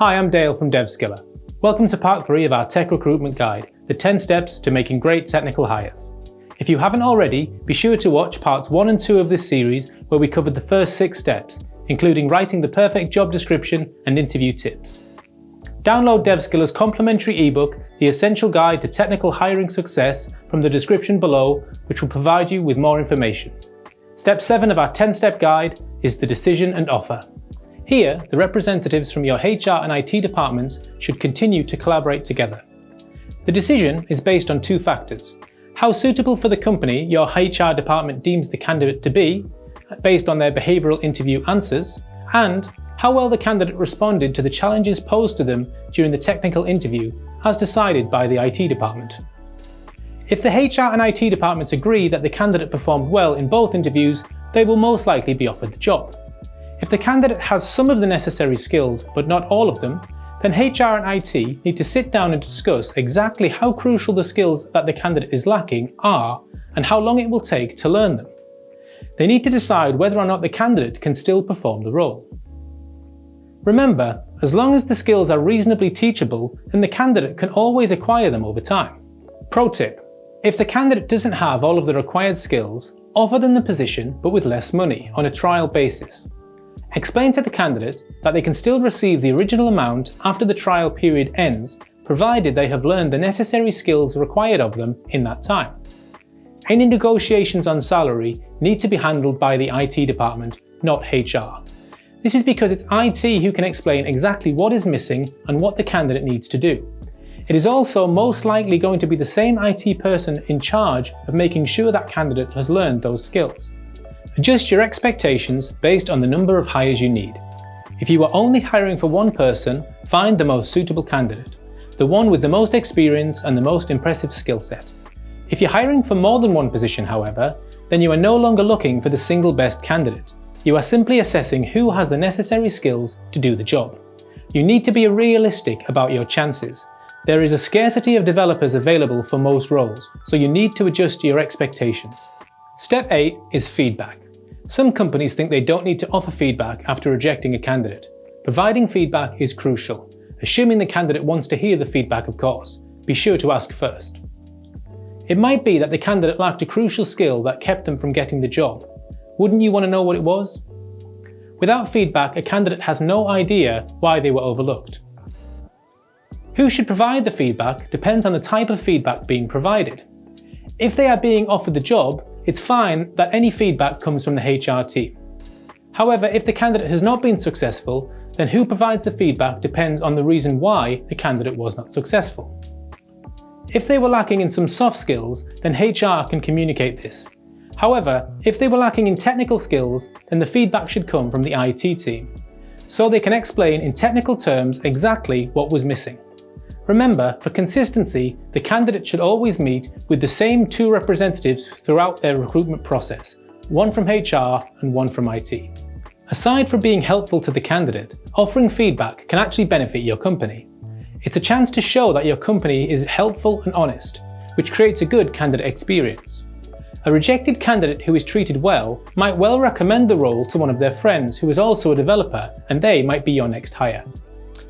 Hi, I'm Dale from DevSkiller. Welcome to part 3 of our Tech Recruitment Guide, the 10 steps to making great technical hires. If you haven't already, be sure to watch parts 1 and 2 of this series where we covered the first 6 steps, including writing the perfect job description and interview tips. Download DevSkiller's complimentary ebook, The Essential Guide to Technical Hiring Success, from the description below, which will provide you with more information. Step 7 of our 10-step guide is the decision and offer. Here, the representatives from your HR and IT departments should continue to collaborate together. The decision is based on 2 factors: how suitable for the company your HR department deems the candidate to be, based on their behavioural interview answers, and how well the candidate responded to the challenges posed to them during the technical interview, as decided by the IT department. If the HR and IT departments agree that the candidate performed well in both interviews, they will most likely be offered the job. If the candidate has some of the necessary skills, but not all of them, then HR and IT need to sit down and discuss exactly how crucial the skills that the candidate is lacking are and how long it will take to learn them. They need to decide whether or not the candidate can still perform the role. Remember, as long as the skills are reasonably teachable, then the candidate can always acquire them over time. Pro tip: if the candidate doesn't have all of the required skills, offer them the position but with less money on a trial basis. Explain to the candidate that they can still receive the original amount after the trial period ends, provided they have learned the necessary skills required of them in that time. Any negotiations on salary need to be handled by the IT department, not HR. This is because it's IT who can explain exactly what is missing and what the candidate needs to do. It is also most likely going to be the same IT person in charge of making sure that candidate has learned those skills. Adjust your expectations based on the number of hires you need. If you are only hiring for one person, find the most suitable candidate, the one with the most experience and the most impressive skill set. If you're hiring for more than one position, however, then you are no longer looking for the single best candidate. You are simply assessing who has the necessary skills to do the job. You need to be realistic about your chances. There is a scarcity of developers available for most roles, so you need to adjust your expectations. Step 8 is feedback. Some companies think they don't need to offer feedback after rejecting a candidate. Providing feedback is crucial, assuming the candidate wants to hear the feedback, of course. Be sure to ask first. It might be that the candidate lacked a crucial skill that kept them from getting the job. Wouldn't you want to know what it was? Without feedback, a candidate has no idea why they were overlooked. Who should provide the feedback depends on the type of feedback being provided. If they are being offered the job, it's fine that any feedback comes from the HR team. However, if the candidate has not been successful, then who provides the feedback depends on the reason why the candidate was not successful. If they were lacking in some soft skills, then HR can communicate this. However, if they were lacking in technical skills, then the feedback should come from the IT team, so they can explain in technical terms exactly what was missing. Remember, for consistency, the candidate should always meet with the same 2 representatives throughout their recruitment process, one from HR and one from IT. Aside from being helpful to the candidate, offering feedback can actually benefit your company. It's a chance to show that your company is helpful and honest, which creates a good candidate experience. A rejected candidate who is treated well might well recommend the role to one of their friends who is also a developer, and they might be your next hire.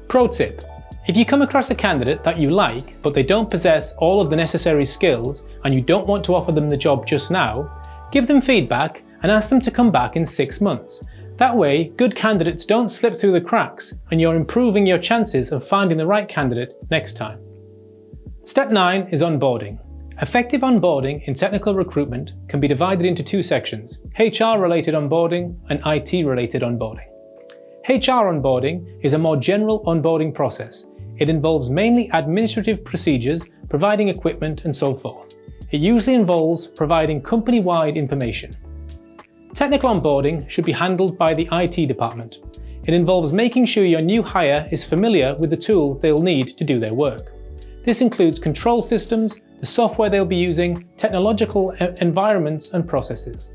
Pro tip: if you come across a candidate that you like, but they don't possess all of the necessary skills and you don't want to offer them the job just now, give them feedback and ask them to come back in 6 months. That way, good candidates don't slip through the cracks and you're improving your chances of finding the right candidate next time. Step 9 is onboarding. Effective onboarding in technical recruitment can be divided into 2 sections: HR-related onboarding and IT-related onboarding. HR onboarding is a more general onboarding process. It involves mainly administrative procedures, providing equipment and so forth. It usually involves providing company-wide information. Technical onboarding should be handled by the IT department. It involves making sure your new hire is familiar with the tools they'll need to do their work. This includes control systems, the software they'll be using, technological environments and processes.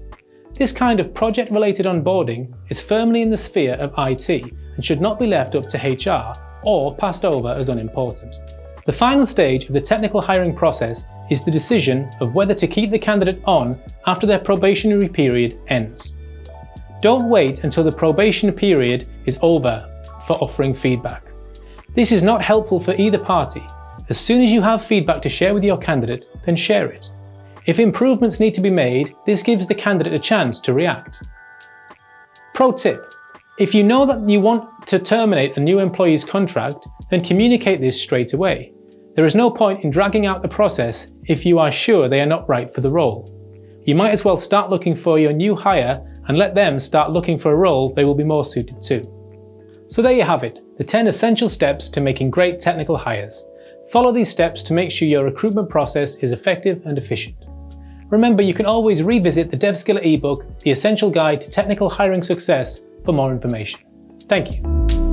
This kind of project-related onboarding is firmly in the sphere of IT and should not be left up to HR or passed over as unimportant. The final stage of the technical hiring process is the decision of whether to keep the candidate on after their probationary period ends. Don't wait until the probation period is over for offering feedback. This is not helpful for either party. As soon as you have feedback to share with your candidate, then share it. If improvements need to be made, this gives the candidate a chance to react. Pro tip: if you know that you want to terminate a new employee's contract, then communicate this straight away. There is no point in dragging out the process if you are sure they are not right for the role. You might as well start looking for your new hire and let them start looking for a role they will be more suited to. So there you have it, the 10 essential steps to making great technical hires. Follow these steps to make sure your recruitment process is effective and efficient. Remember, you can always revisit the DevSkiller ebook, The Essential Guide to Technical Hiring Success, for more information. Thank you.